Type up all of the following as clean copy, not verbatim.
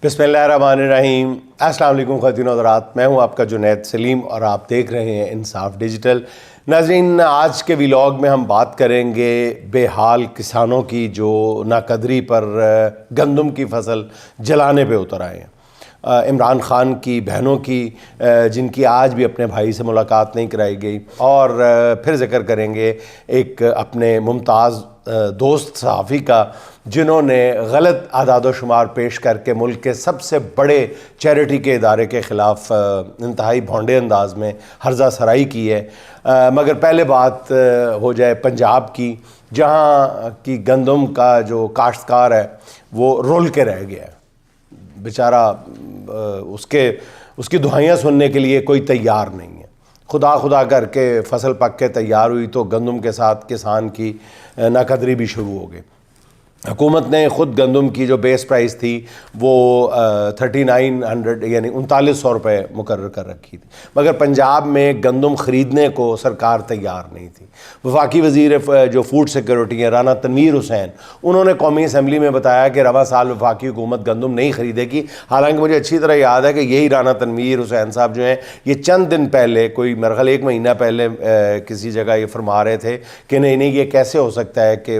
बिस्मिल्लाहिर्रहमानिर्रहीम। अस्सलाम वालेकुम ख़वातीन और हज़रात, मैं हूं आपका जुनैद सलीम और आप देख रहे हैं इंसाफ डिजिटल। नाज़रीन, आज के व्लॉग में हम बात करेंगे बेहाल किसानों की जो नाकदरी पर गंदम की फसल जलाने पे उतर आए हैं। इमरान ख़ान की बहनों की जिनकी आज भी अपने भाई से मुलाकात नहीं कराई गई, और फिर ज़िक्र करेंगे एक अपने मुमताज़ दोस्त सहाफ़ी का जिन्होंने गलत आदाद शुमार पेश करके मुल्क के सबसे बड़े चैरिटी के इदारे के ख़िलाफ़ इंतहाई भोंडे अंदाज में हर्जा सराई की है। मगर पहले बात हो जाए पंजाब की, जहाँ की गंदम का जो काश्तकार है वो रोल के रह गया है। बेचारा उसकी दुहाइयाँ सुनने के लिए कोई तैयार नहीं है। खुदा खुदा करके फसल पक के तैयार हुई तो गंदम के साथ किसान की नाकदरी भी शुरू हो गई। हुकूमत ने ख़ुद गंदम की जो बेस प्राइस थी वो 3900 यानी 3900 रुपये मुकर्रर कर रखी थी, मगर पंजाब में गंदम ख़रीदने को सरकार तैयार नहीं थी। वफाकी वज़ीर जो फूड सिक्योरिटी हैं राना तनवीर हुसैन, उन्होंने कौमी असम्बली में बताया कि रवा साल वफाकी हुकूमत गंदम नहीं ख़रीदेगी। हालांकि मुझे अच्छी तरह याद है कि यही राना तनवीर हुसैन साहब जो हैं ये चंद दिन पहले, कोई मेरे ख्याल 1 महीना पहले किसी जगह ये फरमा रहे थे कि नहीं ये कैसे हो सकता है कि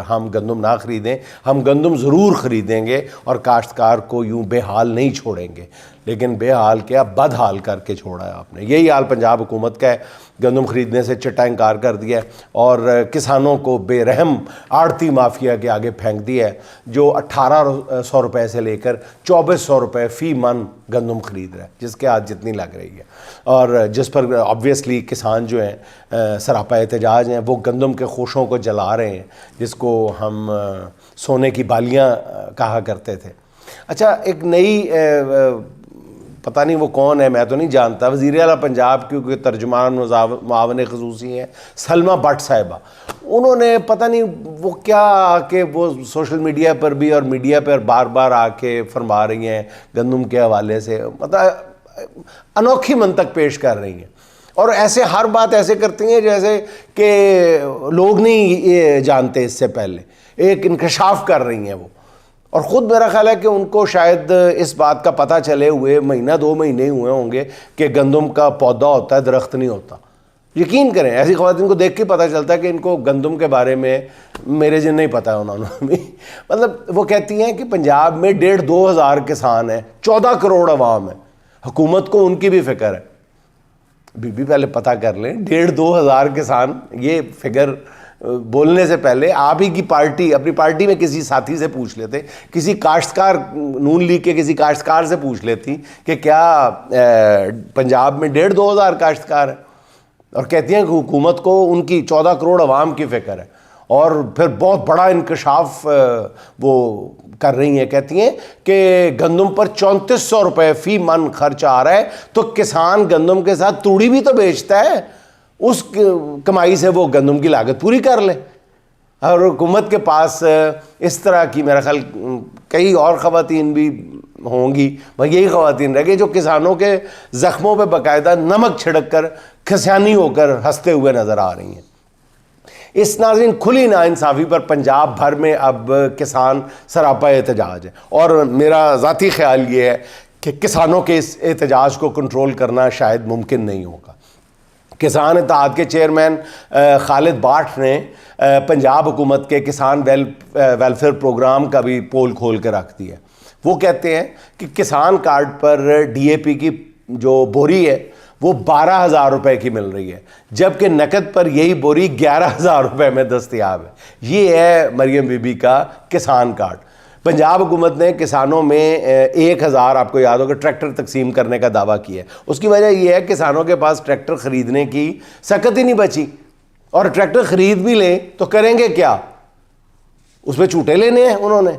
हम गंदम ना खरीदें, हम गंदम ज़रूर ख़रीदेंगे और काश्तकार को यूँ बेहाल नहीं छोड़ेंगे। लेकिन बेहाल क्या, बदहाल करके छोड़ा है आपने। यही हाल पंजाब हुकूमत का है, गंदम ख़रीदने से चिट्टा इनकार कर दिया है और किसानों को बेरहम आड़ती माफिया के आगे फेंक दिया है, जो 1800 रुपये से लेकर 2400 रुपये फ़ी मन गंदम ख़रीद रहा है, जिसके हाथ जितनी लग रही है, और जिस पर ऑब्वियसली किसान जो हैं सरापा एहतजाज हैं, वो गंदम के खोशों को जला रहे हैं, जिसको हम सोने की बालियाँ कहा करते थे। अच्छा, एक नई पता नहीं वो कौन है, मैं तो नहीं जानता, वज़ीर आला पंजाब क्योंकि तर्जुमान मुआवन ख़ुसूसी हैं सलमा भट्ट साहिबा, उन्होंने पता नहीं वो क्या आके वो सोशल मीडिया पर भी और मीडिया पर बार बार आके फरमा रही हैं गंदम के हवाले से, मतलब अनोखी मंतक पेश कर रही हैं, और ऐसे हर बात ऐसे करती हैं जैसे कि लोग नहीं ये जानते, इससे पहले एक इंकशाफ कर रही हैं वो। और ख़ुद मेरा ख्याल है कि उनको शायद इस बात का पता चले हुए महीना 2 महीने हुए होंगे कि गंदम का पौधा होता है, दरख्त नहीं होता। यकीन करें, ऐसी ख़वातीन को देख के पता चलता है कि इनको गंदम के बारे में मेरे जिन नहीं पता है उन्होंने भी। मतलब वो कहती हैं कि पंजाब में 1,500-2 हज़ार किसान हैं, 14 करोड़ अवाम है, हुकूमत को उनकी भी फ़िक्र है। बीबी पहले पता कर लें, 1,500-2 हज़ार किसान, ये फिगर बोलने से पहले आप ही की पार्टी, अपनी पार्टी में किसी साथी से पूछ लेते, किसी काश्तकार, नून लीग के किसी काश्तकार से पूछ लेती कि क्या पंजाब में 1,500-2 हज़ार काश्तकार हैं, और कहती हैं कि हुकूमत को उनकी 14 करोड़ अवाम की फ़िक्र है। और फिर बहुत बड़ा इंकशाफ वो कर रही हैं, कहती हैं कि गंदम पर 3400 रुपये फ़ी मन खर्च आ रहा है, तो किसान गंदम के साथ तूड़ी भी तो बेचता है, उस कमाई से वो गंदम की लागत पूरी कर ले। और हुकूमत के पास इस तरह की मेरा ख्याल कई और ख़वातीन भी होंगी, भाई यही ख़वातीन रह गई जो किसानों के ज़ख्मों पे बाकायदा नमक छिड़क कर खसियानी होकर हंसते हुए नज़र आ रही हैं। इस नाज़रीन खुली नाइंसाफ़ी पर पंजाब भर में अब किसान सरापा एहतजाज है, और मेरा ज़ाती ख्याल ये है कि किसानों के इस एहतजाज को कंट्रोल करना शायद मुमकिन नहीं होगा। किसान इत्तेहाद के चेयरमैन खालिद बाठ ने पंजाब हुकूमत के किसान वेलफेयर प्रोग्राम का भी पोल खोल के रख दिया। वो कहते हैं कि किसान कार्ड पर DAP की जो बोरी है वो 12,000 रुपये की मिल रही है, जबकि नकद पर यही बोरी 11,000 रुपये में दस्तयाब है। ये है मरियम बीबी का किसान कार्ड। पंजाब हुकूमत ने किसानों में 1,000, आपको याद होगा, ट्रैक्टर तकसीम करने का दावा किया है। उसकी वजह यह है कि किसानों के पास ट्रैक्टर ख़रीदने की सकत ही नहीं बची, और ट्रैक्टर ख़रीद भी लें तो करेंगे क्या, उसमें झूठे लेने हैं, उन्होंने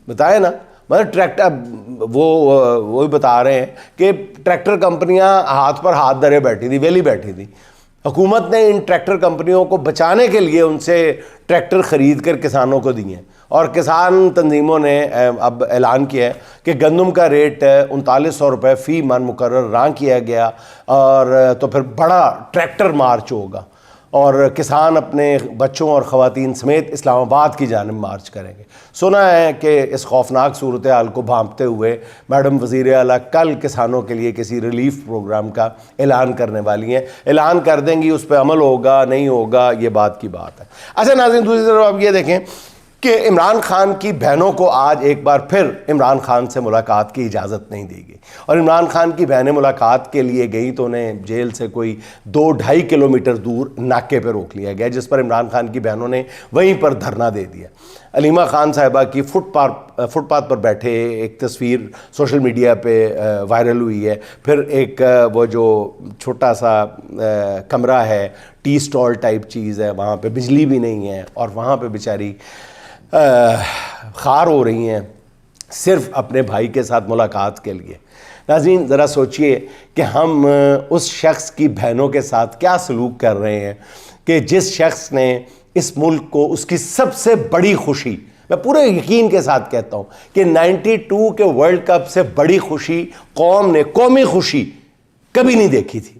बताया ना। मतलब ट्रैक्टर वो बता रहे हैं कि ट्रैक्टर कंपनियां हाथ पर हाथ धरे बैठी थी, वेली बैठी थी। हुकूमत ने इन ट्रैक्टर कंपनियों को बचाने के लिए उनसे ट्रैक्टर ख़रीद कर किसानों को दिए, और किसान तंजीमों ने अब ऐलान किया है कि गंदम का रेट 3900 रुपये फ़ी मन मुकर्रर रां किया गया, और तो फिर बड़ा ट्रैक्टर मार्च होगा। और किसान अपने बच्चों और ख़वातीन समेत इस्लामाबाद की जानिब मार्च करेंगे। सुना है कि इस खौफनाक सूरत हाल को भांपते हुए मैडम वज़ीर आला कल किसानों के लिए किसी रिलीफ प्रोग्राम का ऐलान करने वाली हैं। ऐलान कर देंगी, उस पर अमल होगा नहीं होगा ये बात की बात है। अच्छा नाज़रीन, दूसरी तरफ आप ये देखें कि इमरान खान की बहनों को आज एक बार फिर इमरान खान से मुलाकात की इजाज़त नहीं दी गई, और इमरान खान की बहनें मुलाकात के लिए गई तो उन्हें जेल से कोई 2-2.5 किलोमीटर दूर नाके पर रोक लिया गया, जिस पर इमरान खान की बहनों ने वहीं पर धरना दे दिया। अलीमा खान साहिबा की फुटपाथ पर बैठे एक तस्वीर सोशल मीडिया पे वायरल हुई है। फिर एक वो जो छोटा सा कमरा है, टी स्टॉल टाइप चीज़ है, वहाँ पे बिजली भी नहीं है और वहाँ पे बेचारी खार हो रही हैं सिर्फ अपने भाई के साथ मुलाकात के लिए। नाज़रीन, ज़रा सोचिए कि हम उस शख्स की बहनों के साथ क्या सलूक कर रहे हैं कि जिस शख्स ने इस मुल्क को उसकी सबसे बड़ी खुशी, मैं पूरे यकीन के साथ कहता हूँ कि 92 के वर्ल्ड कप से बड़ी खुशी कौम ने, कौमी खुशी कभी नहीं देखी थी।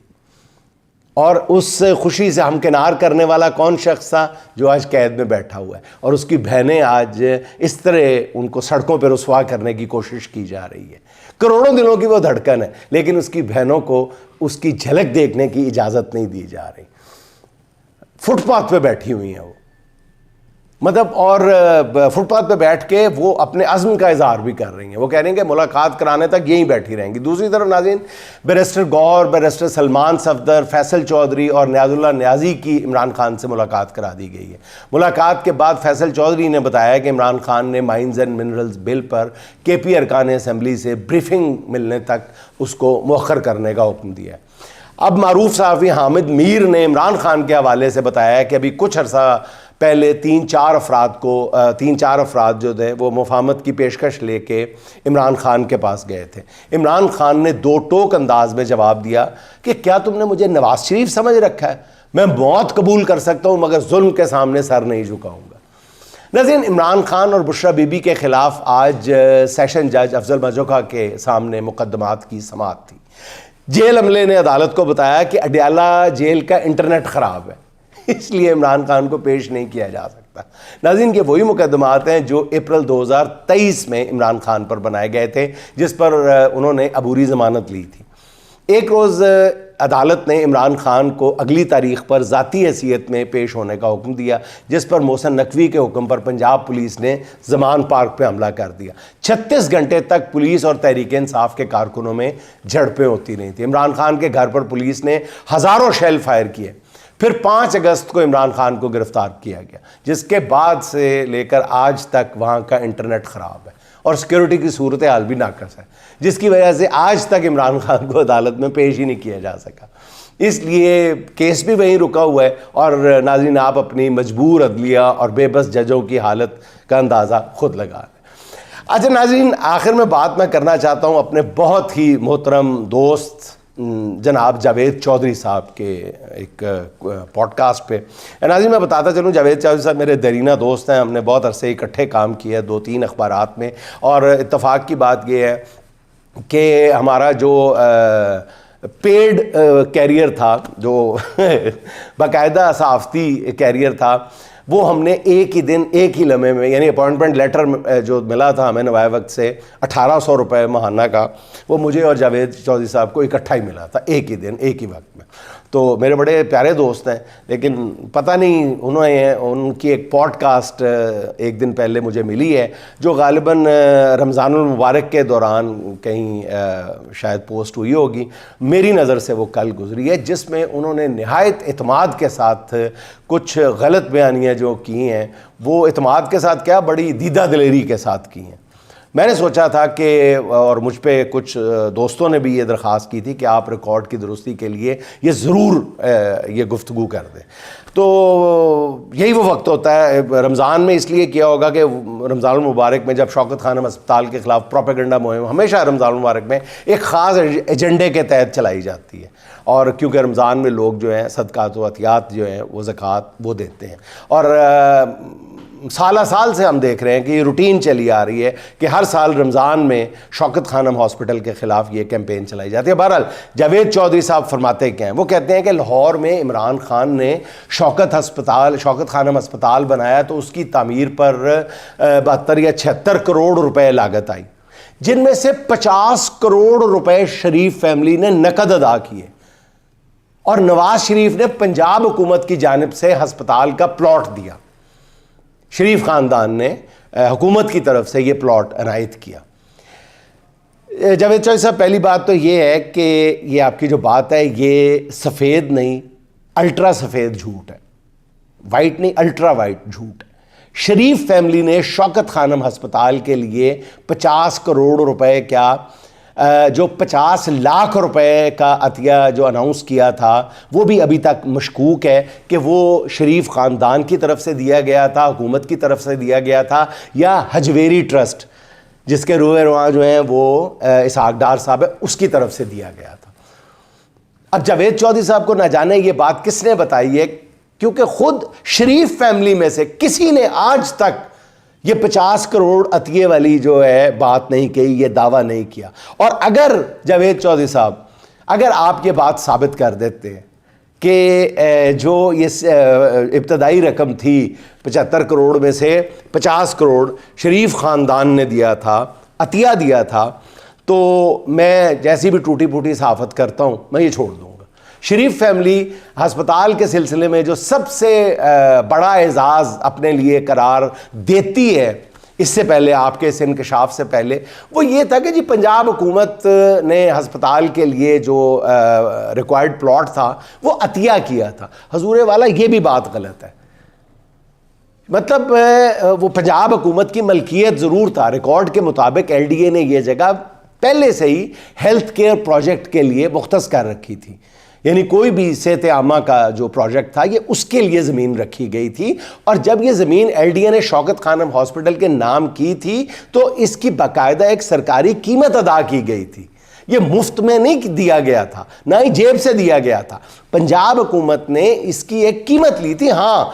और उस खुशी से हमकिनार करने वाला कौन शख्स था? जो आज कैद में बैठा हुआ है, और उसकी बहनें आज इस तरह उनको सड़कों पर रुसवा करने की कोशिश की जा रही है। करोड़ों दिलों की वो धड़कन है, लेकिन उसकी बहनों को उसकी झलक देखने की इजाज़त नहीं दी जा रही। फुटपाथ पे बैठी हुई हैं वो, मतलब, और फुटपाथ पे बैठ के वो अपने अज़्म का इजहार भी कर रही हैं। वो कह रही हैं कि मुलाकात कराने तक यहीं बैठी रहेंगी। दूसरी तरफ नाज़रीन, बैरिस्टर गौर, बैरिस्टर सलमान सफदर, फैसल चौधरी और नियाज़ुल्लाह नियाज़ी की इमरान खान से मुलाकात करा दी गई है। मुलाकात के बाद फैसल चौधरी ने बताया कि इमरान खान ने माइंस एंड मिनरल्स बिल पर KP अरकान असम्बली से ब्रीफिंग मिलने तक उसको मुअख्खर करने का हुक्म दिया है। अब मारूफ सहाफ़ी हामिद मीर ने इमरान खान के हवाले से बताया कि अभी कुछ अर्सा पहले 3-4 अफराद जो थे वो मुफाहमत की पेशकश लेके इमरान खान के पास गए थे। इमरान खान ने दो टोक अंदाज में जवाब दिया कि क्या तुमने मुझे नवाज शरीफ समझ रखा है? मैं मौत कबूल कर सकता हूँ मगर जुल्म के सामने सर नहीं झुकाऊंगा। नाज़रीन, इमरान खान और बुशरा बीबी के खिलाफ आज सेशन जज अफजल मजोका के सामने मुकदमात की समाअत थी। जेल अमले ने अदालत को बताया कि अडयाला जेल का इंटरनेट ख़राब है, इसलिए इमरान खान को पेश नहीं किया जा सकता। नाज़रीन, ये वही मुकदमात हैं जो अप्रैल 2023 में इमरान खान पर बनाए गए थे, जिस पर उन्होंने अबूरी ज़मानत ली थी। एक रोज़ अदालत ने इमरान खान को अगली तारीख पर ज़ाती हैसियत में पेश होने का हुक्म दिया, जिस पर मोहसिन नकवी के हुक्म पर पंजाब पुलिस ने ज़मान पार्क पर हमला कर दिया। 36 घंटे तक पुलिस और तहरीक इंसाफ के कारकुनों में झड़पें होती रही थी। इमरान खान के घर पर पुलिस ने हज़ारों शेल फायर किए। फिर 5 अगस्त को इमरान खान को गिरफ्तार किया गया, जिसके बाद से लेकर आज तक वहाँ का इंटरनेट ख़राब है और सिक्योरिटी की सूरत हाल भी नाकस है, जिसकी वजह से आज तक इमरान खान को अदालत में पेश ही नहीं किया जा सका। इसलिए केस भी वहीं रुका हुआ है। और नाज़रीन, आप अपनी मजबूर अदलिया और बेबस जजों की हालत का अंदाज़ा खुद लगा लें। अच्छा नाज़रीन, आखिर में बात मैं करना चाहता हूँ अपने बहुत ही मोहतरम दोस्त जनाब जावेद चौधरी साहब के एक पॉडकास्ट पे। नाज़रीन, मैं बताता चलूँ, जावेद चौधरी साहब मेरे दरीना दोस्त हैं। हमने बहुत अरसे इकट्ठे काम किया है 2-3 अखबारात में, और इत्तफाक की बात यह है कि हमारा जो पेड कैरियर था, जो बाकायदा सहाफ़ती कैरियर था, वो हमने एक ही दिन एक ही लम्हे में, यानी अपॉइंटमेंट लेटर जो मिला था हमें नवाए वक्त से 1800 रुपये महाना का, वो मुझे और जावेद चौधरी साहब को इकट्ठा ही मिला था, एक ही दिन एक ही वक्त में। तो मेरे बड़े प्यारे दोस्त हैं, लेकिन पता नहीं उनकी एक पॉडकास्ट एक दिन पहले मुझे मिली है, जो गालिबन रमज़ानुल मुबारक के दौरान कहीं शायद पोस्ट हुई होगी। मेरी नज़र से वो कल गुजरी है, जिसमें उन्होंने निहायत इत्माद के साथ कुछ गलत बयानियाँ जो की हैं, वो इत्माद के साथ क्या, बड़ी दीदा दिलेरी के साथ की हैं। मैंने सोचा था कि, और मुझ पे कुछ दोस्तों ने भी ये दरख्वास्त की थी कि आप रिकॉर्ड की दुरुस्ती के लिए ये ज़रूर ये गुफ्तगू कर दें। तो यही वो वक्त होता है रमज़ान में, इसलिए किया होगा कि रमज़ान मुबारक में जब शौकत खानम अस्पताल के ख़िलाफ़ प्रोपेगेंडा मुहिम हमेशा रमज़ान मुबारक में एक ख़ास एजेंडे के तहत चलाई जाती है, और क्योंकि रमज़ान में लोग जो हैं सदक़ात व अतियात जो हैं वो ज़कात वो देते हैं। और साल साल से हम देख रहे हैं कि ये रूटीन चली आ रही है कि हर साल रमज़ान में शौकत खानम हॉस्पिटल के ख़िलाफ़ ये कैंपेन चलाई जाती है। बहरहाल जावेद चौधरी साहब फरमाते क्या हैं, वो कहते हैं कि लाहौर में इमरान खान ने शौकत खानम अस्पताल बनाया तो उसकी तामीर पर 72 या 76 करोड़ रुपए लागत आई, जिनमें से 50 करोड़ रुपए शरीफ फैमिली ने नकद अदा किए और नवाज शरीफ ने पंजाब हुकूमत की जानिब से हस्पताल का प्लॉट दिया। शरीफ ख़ानदान ने हुकूमत की तरफ से ये प्लॉट अनायत किया। जावेद चौधरी साहब, पहली बात तो ये है कि ये आपकी जो बात है ये सफ़ेद नहीं, अल्ट्रा सफ़ेद झूठ है, वाइट नहीं अल्ट्रा वाइट झूठ है। शरीफ फैमिली ने शौकत खानम हस्पताल के लिए 50 करोड़ रुपए क्या, जो 50 लाख रुपए का अतिया जो अनाउंस किया था वो भी अभी तक मशकूक है कि वो शरीफ ख़ानदान की तरफ से दिया गया था, हुकूमत की तरफ से दिया गया था, या हजवेरी ट्रस्ट जिसके रूए रुआ जो हैं वो इसहाक डार साहब है उसकी तरफ से दिया गया था। अब जावेद चौधरी साहब को ना जाने ये बात किसने बताई है, क्योंकि खुद शरीफ फैमिली में से किसी ने आज तक ये 50 करोड़ अतिये वाली जो है बात नहीं कही, ये दावा नहीं किया। और अगर जावेद चौधरी साहब, अगर आप ये बात साबित कर देते कि जो ये इब्तदाई रकम थी 75 करोड़ में से 50 करोड़ शरीफ ख़ानदान ने दिया था, अतिया दिया था, तो मैं जैसी भी टूटी फूटी सहाफ़त करता हूँ मैं ये छोड़ दूँगा। शरीफ फैमिली हस्पताल के सिलसिले में जो सबसे बड़ा एजाज़ अपने लिए करार देती है, इससे पहले आपके इस इंकशाफ से पहले, वो ये था कि जी पंजाब हुकूमत ने हस्पताल के लिए जो रिक्वायर्ड प्लॉट था वो अतिया किया था। हजूर वाला ये भी बात गलत है। मतलब वो पंजाब हुकूमत की मलकियत ज़रूर था, रिकॉर्ड के मुताबिक LDA ने ये जगह पहले से ही हेल्थ केयर प्रोजेक्ट के लिए मुख्तस कर रखी थी, यानी कोई भी सेहत आमा का जो प्रोजेक्ट था ये उसके लिए ज़मीन रखी गई थी। और जब ये ज़मीन LDA ने शौकत खानम हॉस्पिटल के नाम की थी तो इसकी बाकायदा एक सरकारी कीमत अदा की गई थी। ये मुफ्त में नहीं दिया गया था, ना ही जेब से दिया गया था। पंजाब हुकूमत ने इसकी एक कीमत ली थी। हाँ,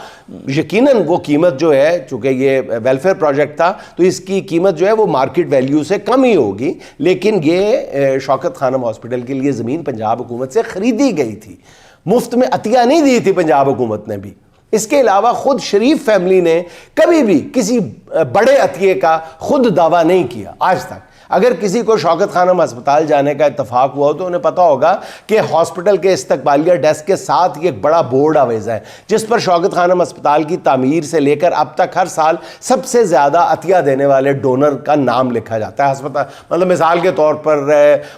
यकीनन वो कीमत जो है, चूँकि ये वेलफेयर प्रोजेक्ट था तो इसकी कीमत जो है वो मार्केट वैल्यू से कम ही होगी, लेकिन ये शौकत खानम हॉस्पिटल के लिए ज़मीन पंजाब हुकूमत से ख़रीदी गई थी, मुफ्त में अतिया नहीं दी थी पंजाब हुकूमत ने भी। इसके अलावा ख़ुद शरीफ फैमिली ने कभी भी किसी बड़े अतिये का खुद दावा नहीं किया आज तक। अगर किसी को शौकत खानम अस्पताल जाने का इत्तफाक हुआ हो तो उन्हें पता होगा कि हॉस्पिटल के इस्तकबालिया डेस्क के साथ ही एक बड़ा बोर्ड आवेज़ है जिस पर शौकत खानम अस्पताल की तामीर से लेकर अब तक हर साल सबसे ज़्यादा अतिया देने वाले डोनर का नाम लिखा जाता है। अस्पताल मतलब मिसाल के तौर पर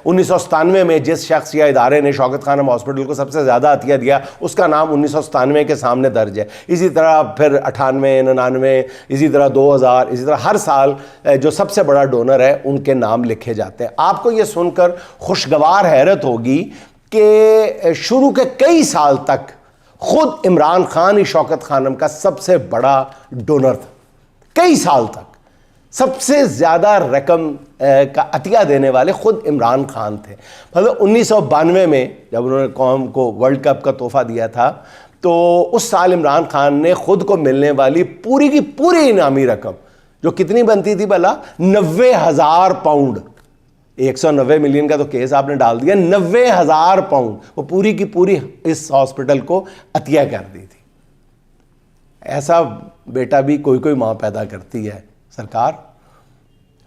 1997 में जिस शख्स या इदारे ने शौकत खानम हॉस्पिटल को सबसे ज़्यादा अतिया दिया उसका नाम 1997 के सामने दर्ज है। इसी तरह फिर 98, 99, इसी तरह 2000, इसी तरह हर साल जो सबसे बड़ा डोनर है उनके नाम लिखे जाते हैं। आपको यह सुनकर खुशगवार हैरत होगी कि शुरू के कई साल तक खुद इमरान खान ही शौकत खानम का सबसे बड़ा डोनर था। कई साल तक सबसे ज़्यादा रकम का अतिया देने वाले खुद इमरान खान थे। मतलब 1992 में जब उन्होंने कौम को वर्ल्ड कप का तोहफा दिया था तो उस साल इमरान खान ने खुद को मिलने वाली पूरी की पूरी इनामी रकम, जो कितनी बनती थी भला, 90,000 पाउंड। 190 मिलियन का तो केस आपने डाल दिया, 90,000 पाउंड वो पूरी की पूरी इस हॉस्पिटल को अतिया कर दी थी। ऐसा बेटा भी कोई कोई माँ पैदा करती है सरकार।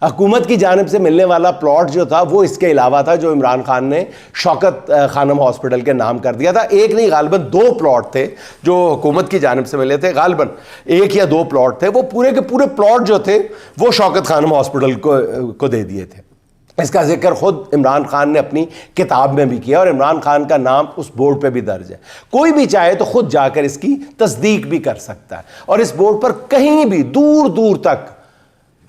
हुकूमत की जानिब से मिलने वाला प्लॉट जो था वो इसके अलावा था जो इमरान खान ने शौकत खानम हॉस्पिटल के नाम कर दिया था। एक नहीं, गालिबन 2 प्लॉट थे जो हुकूमत की जानिब से मिले थे, गालिबन 1 या 2 प्लॉट थे। वो पूरे के पूरे प्लॉट जो थे वो शौकत खानम हॉस्पिटल को दे दिए थे। इसका जिक्र खुद इमरान खान ने अपनी किताब में भी किया और इमरान खान का नाम उस बोर्ड पे भी दर्ज है। कोई भी चाहे तो खुद जाकर इसकी तस्दीक भी कर सकता है। और इस बोर्ड पर कहीं भी दूर दूर तक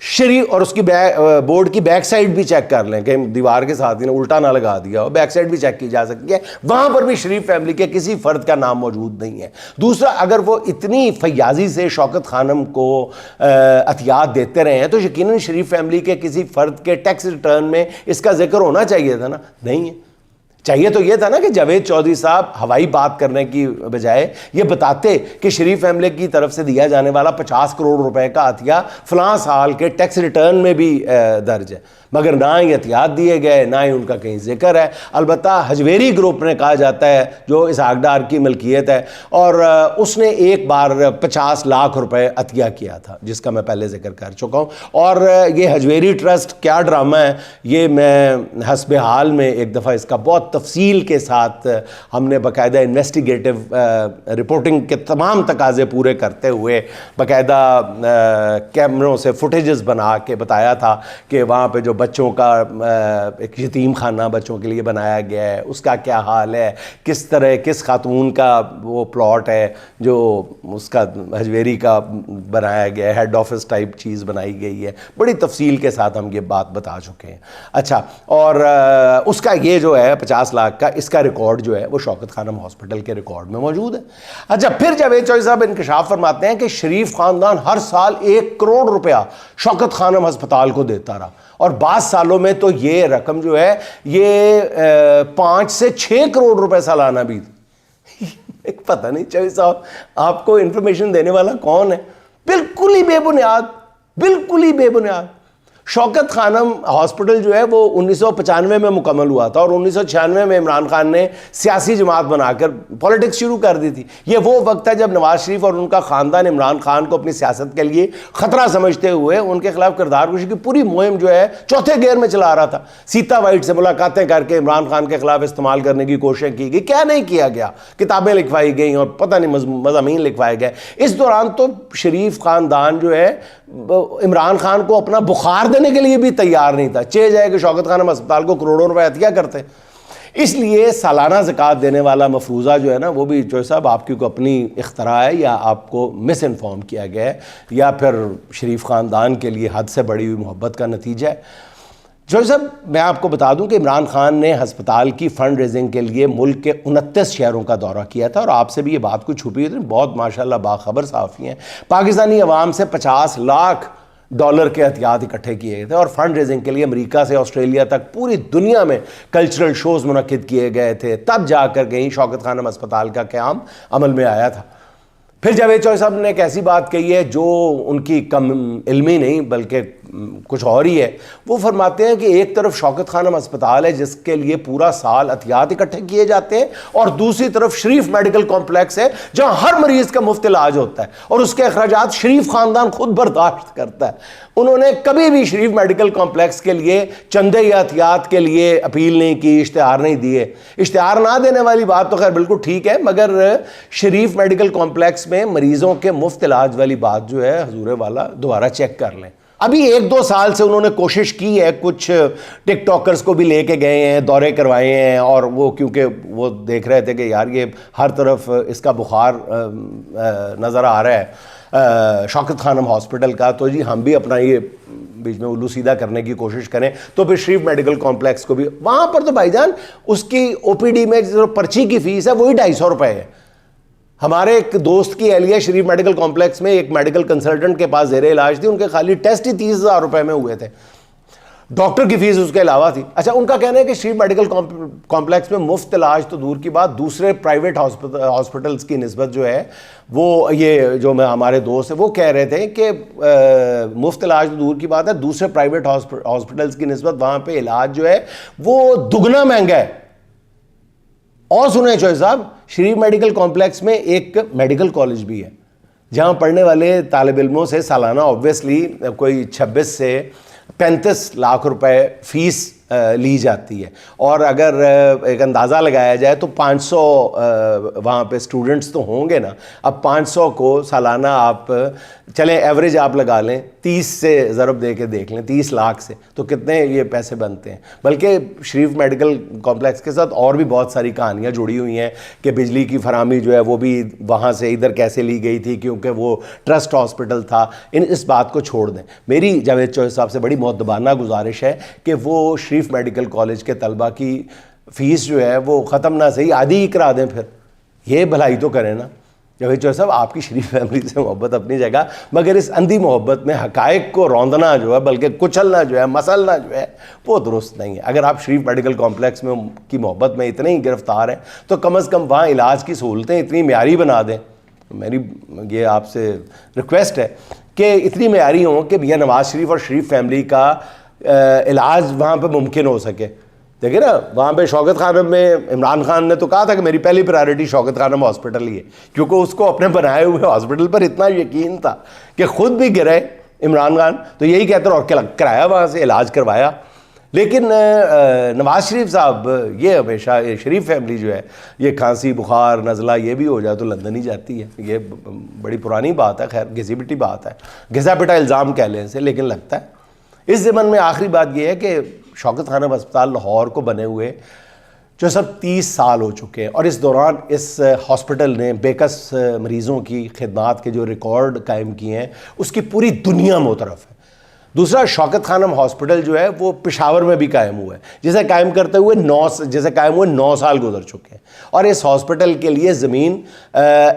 शरीफ, और उसकी बोर्ड की बैक साइड भी चेक कर लें, कहीं दीवार के साथ ही उल्टा ना लगा दिया हो, बैक साइड भी चेक की जा सकती है। वहां पर भी शरीफ फैमिली के किसी फर्द का नाम मौजूद नहीं है। दूसरा, अगर वो इतनी फयाजी से शौकत खानम को अतियात देते रहे हैं तो यकीनन शरीफ फैमिली के किसी फर्द के टैक्स रिटर्न में इसका जिक्र होना चाहिए था ना, नहीं है। चाहिए तो ये था ना कि जावेद चौधरी साहब हवाई बात करने की बजाय ये बताते कि शरीफ फैमिली की तरफ से दिया जाने वाला 50 करोड़ रुपए का अतिया फलां साल के टैक्स रिटर्न में भी दर्ज है, मगर ना ही एहतियात दिए गए, ना ही उनका कहीं जिक्र है। अलबत्ता हजवेरी ग्रुप ने कहा जाता है जो इसहाक डार की मलकियत है, और उसने एक बार 50 लाख रुपए अतिया किया था, जिसका मैं पहले जिक्र कर चुका हूँ। और ये हजवेरी ट्रस्ट क्या ड्रामा है, ये मैं हस्बे हाल में एक दफ़ा इसका बहुत तफसील के साथ हमने बाकायदा इन्वेस्टिगेटिव रिपोर्टिंग के तमाम तकाजे पूरे करते हुए बाकायदा कैमरों से फुटेजेस बना के बताया था कि वहाँ पे जो बच्चों का एक यतीम खाना बच्चों के लिए बनाया गया है उसका क्या हाल है, किस तरह किस खातून का वो प्लॉट है जो उसका हजवेरी का बनाया गया है, हेड ऑफिस टाइप चीज़ बनाई गई है, बड़ी तफसील के साथ हम ये बात बता चुके हैं। अच्छा, और उसका ये जो है 50 लाख का, इसका रिकॉर्ड जो है वो शौकत खानम हॉस्पिटल के रिकॉर्ड में मौजूद है। अच्छा, फिर जावेद चौधरी साहब इंकशाफ फरमाते हैं कि शरीफ खानदान हर साल 1 करोड़ रुपया शौकत खानम अस्पताल को देता रहा, और 20 सालों में तो ये रकम जो है ये 5 से 6 करोड़ रुपए सालाना भी एक पता नहीं चौधरी साहब आपको इंफॉर्मेशन देने वाला कौन है, बिल्कुल ही बेबुनियाद, बिल्कुल ही बेबुनियाद। शौकत खानम हॉस्पिटल जो है वो 1995 में मुकम्मल हुआ था, और 1996 में इमरान खान ने सियासी जमात बनाकर पॉलिटिक्स शुरू कर दी थी। ये वो वक्त है जब नवाज शरीफ और उनका ख़ानदान इमरान खान को अपनी सियासत के लिए ख़तरा समझते हुए उनके खिलाफ किरदार कुशी की पूरी मुहिम जो है चौथे गेयर में चला रहा था। सीता वाइट से मुलाकातें करके इमरान खान के खिलाफ इस्तेमाल करने की कोशिश की गई, क्या नहीं किया गया, किताबें लिखवाई गई और पता नहीं मज़ामीन लिखवाए गए। इस दौरान तो शरीफ ख़ानदान जो है इमरान खान को अपना बुखार देने के लिए भी तैयार नहीं था, चे जाए कि शौकत खानम अस्पताल को करोड़ों रुपए अतिया करते। इसलिए सालाना ज़कात देने वाला मफरूज़ा जो है ना, वो भी जो साहब आपकी को अपनी इख्तरा है, या आपको मिस इन्फॉर्म किया गया है, या फिर शरीफ ख़ानदान के लिए हद से बड़ी हुई मोहब्बत का नतीजा है। जो साहब मैं आपको बता दूं कि इमरान खान ने हस्पताल की फ़ंड रेजिंग के लिए मुल्क के 29 शहरों का दौरा किया था, और आपसे भी ये बात कुछ छुपी हुई थी, बहुत माशाल्लाह बाखबर साफ़ी हैं। पाकिस्तानी अवाम से 50 लाख डॉलर के एहतियात इकट्ठे किए गए थे, और फंड रेजिंग के लिए अमेरिका से ऑस्ट्रेलिया तक पूरी दुनिया में कल्चरल शोज़ मुनक्किद किए गए थे। तब जाकर कहीं शौकत खानम अस्पताल का क़याम अमल में आया था। फिर जावेद चौधरी साहब ने एक ऐसी बात कही है जो उनकी कम इल्मी नहीं बल्कि कुछ और ही है। वो फरमाते हैं कि एक तरफ शौकत खानम अस्पताल है जिसके लिए पूरा साल अतियात इकट्ठे किए जाते हैं, और दूसरी तरफ शरीफ मेडिकल कॉम्प्लेक्स है जहां हर मरीज का मुफ्त इलाज होता है, और उसके अखराजात शरीफ खानदान खुद बर्दाश्त करता है। उन्होंने कभी भी शरीफ मेडिकल कॉम्प्लेक्स के लिए चंदे या अतियात के लिए अपील नहीं की, इश्तिहार नहीं दिए। इश्तिहार ना देने वाली बात तो खैर बिल्कुल ठीक है, मगर शरीफ मेडिकल कॉम्प्लेक्स में मरीजों के मुफ्त इलाज वाली बात जो है हजूरे वाला दोबारा चेक कर लें। अभी 1-2 साल से उन्होंने कोशिश की है, कुछ टिकटॉकर्स को भी लेके गए हैं, दौरे करवाए हैं, और वो क्योंकि वो देख रहे थे कि यार ये हर तरफ इसका बुखार नज़र आ रहा है शौकत खानम हॉस्पिटल का, तो जी हम भी अपना ये बीच में उल्लू सीधा करने की कोशिश करें। तो फिर शरीफ मेडिकल कॉम्प्लेक्स को भी, वहाँ पर तो भाईजान उसकी OPD में जो पर्ची की फ़ीस है वही 250 रुपये है। हमारे एक दोस्त की एहलिया शरीफ मेडिकल कॉम्प्लेक्स में एक मेडिकल कंसल्टेंट के पास ज़ेरे इलाज थी, उनके खाली टेस्ट ही 30,000 रुपये में हुए थे, डॉक्टर की फीस उसके अलावा थी। अच्छा, उनका कहना है कि शरीफ मेडिकल कॉम्प्लेक्स में मुफ्त इलाज तो दूर की बात, दूसरे प्राइवेट हॉस्पिटल्स की निस्बत जो है वो, ये जो मैं हमारे दोस्त हैं वो कह रहे थे कि मुफ्त इलाज तो दूर की बात है, दूसरे प्राइवेट हॉस्पिटल्स की निस्बत वहाँ पे इलाज जो है वो दुगना महंगा है। और सुने चौधरी साहब, शरीफ मेडिकल कॉम्प्लेक्स में एक मेडिकल कॉलेज भी है जहाँ पढ़ने वाले तालिब इल्मों से सालाना ऑब्वियसली कोई 26 से 35 लाख रुपए फ़ीस ली जाती है, और अगर एक अंदाज़ा लगाया जाए तो 500 वहाँ पे स्टूडेंट्स तो होंगे ना। अब 500 को सालाना आप चलें एवरेज आप लगा लें, 30 से ज़रब दे के देख लें, 30 लाख से तो कितने ये पैसे बनते हैं। बल्कि शरीफ मेडिकल कॉम्प्लेक्स के साथ और भी बहुत सारी कहानियाँ जुड़ी हुई हैं कि बिजली की फराहमी जो है वो भी वहाँ से इधर कैसे ली गई थी, क्योंकि वो ट्रस्ट हॉस्पिटल था। इस बात को छोड़ दें। मेरी जावेद चौधरी साहब से बड़ी मुअद्दबाना गुजारिश है कि वो शरीफ मेडिकल कॉलेज के तलबा की फ़ीस जो है वो ख़त्म ना सही आधी ही करा दें, फिर ये भलाई तो करें ना। भाई चौधरी साहब आपकी शरीफ फैमिली से मोहब्बत अपनी जगह, मगर इस अंधी मोहब्बत में हकायक को रौंदना जो है, बल्कि कुचलना जो है, मसलना जो है, वो दुरुस्त नहीं है। अगर आप शरीफ मेडिकल कॉम्प्लेक्स में की मोहब्बत में इतने ही गिरफ्तार हैं तो कम अज़ कम वहाँ इलाज की सहूलतें इतनी म्यारी बना दें। मेरी ये आपसे रिक्वेस्ट है कि इतनी म्यारी हों कि भैया नवाज़ शरीफ और शरीफ फैमिली का इलाज वहाँ पर मुमकिन हो सके। देखिए ना, वहाँ पे शौकत खानम में इमरान खान ने तो कहा था कि मेरी पहली प्रायोरिटी शौकत खानम हॉस्पिटल ही है, क्योंकि उसको अपने बनाए हुए हॉस्पिटल पर इतना यकीन था कि खुद भी गिरे इमरान खान तो यही कहते और कराया, वहाँ से इलाज करवाया। लेकिन नवाज़ शरीफ साहब ये हमेशा, ये शरीफ फैमिली जो है, ये खांसी बुखार नज़ला ये भी हो जाए तो लंदन ही जाती है। ये बड़ी पुरानी बात है, खैर घिसी पिटी बात है, घिसा पिटा इल्ज़ाम कह लें इसे। लेकिन लगता है इस ज़मन में आखिरी बात यह है कि शौकत खानम अस्पताल लाहौर को बने हुए जो सब 30 साल हो चुके हैं, और इस दौरान इस हॉस्पिटल ने बेकस मरीज़ों की खिदमात के जो रिकॉर्ड कायम किए हैं उसकी पूरी दुनिया मुतरफ है। दूसरा, शौकत खानम हॉस्पिटल जो है वो पेशावर में भी कायम हुआ है, जिसे कायम करते हुए 9 साल गुजर चुके हैं, और इस हॉस्पिटल के लिए ज़मीन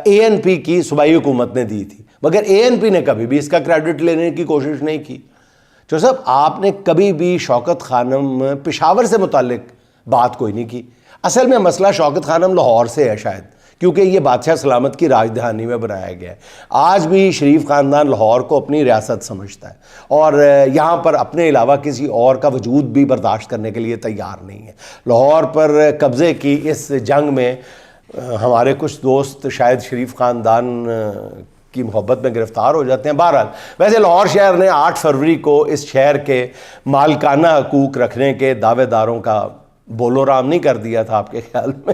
ANP की सूबाई हुकूमत ने दी थी, मगर ANP ने कभी भी इसका क्रेडिट लेने की कोशिश नहीं की। तो साहब आपने कभी भी शौकत खानम पेशावर से मुतालिक बात कोई नहीं की। असल में मसला शौकत खानम लाहौर से है शायद, क्योंकि ये बादशाह सलामत की राजधानी में बनाया गया है। आज भी शरीफ ख़ानदान लाहौर को अपनी रियासत समझता है और यहाँ पर अपने अलावा किसी और का वजूद भी बर्दाश्त करने के लिए तैयार नहीं है। लाहौर पर कब्ज़े की इस जंग में हमारे कुछ दोस्त शायद शरीफ ख़ानदान की मोहब्बत में गिरफ्तार हो जाते हैं। बहरहाल, वैसे लाहौर शहर ने 8 फरवरी को इस शहर के मालकाना हकूक़ रखने के दावेदारों का बोलो राम नहीं कर दिया था आपके ख्याल में?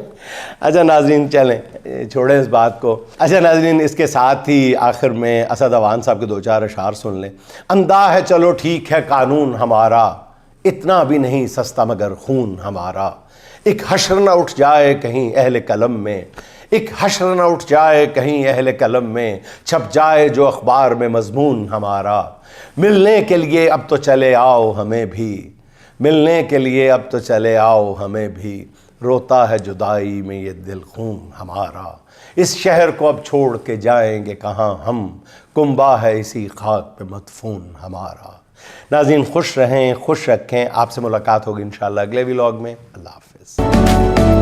अच्छा नाज़रीन, चलें छोड़ें इस बात को। अच्छा नाज़रीन, इसके साथ ही आखिर में असद अवान साहब के 2-4 अशार सुन लें। अंधा है चलो ठीक है कानून हमारा, इतना भी नहीं सस्ता मगर खून हमारा। एक हश्र न उठ जाए कहीं अहले कलम में, एक हश्र न उठ जाए कहीं अहले कलम में, छप जाए जो अखबार में मजमून हमारा। मिलने के लिए अब तो चले आओ हमें भी, मिलने के लिए अब तो चले आओ हमें भी, रोता है जुदाई में ये दिल खून हमारा। इस शहर को अब छोड़ के जाएंगे कहाँ हम, कुंबा है इसी खाक पे मदफून हमारा। नाज़रीन, खुश रहें, खुश रखें। आपसे मुलाकात होगी इंशाअल्लाह अगले व्लॉग में। अल्लाह हाफ़िज़।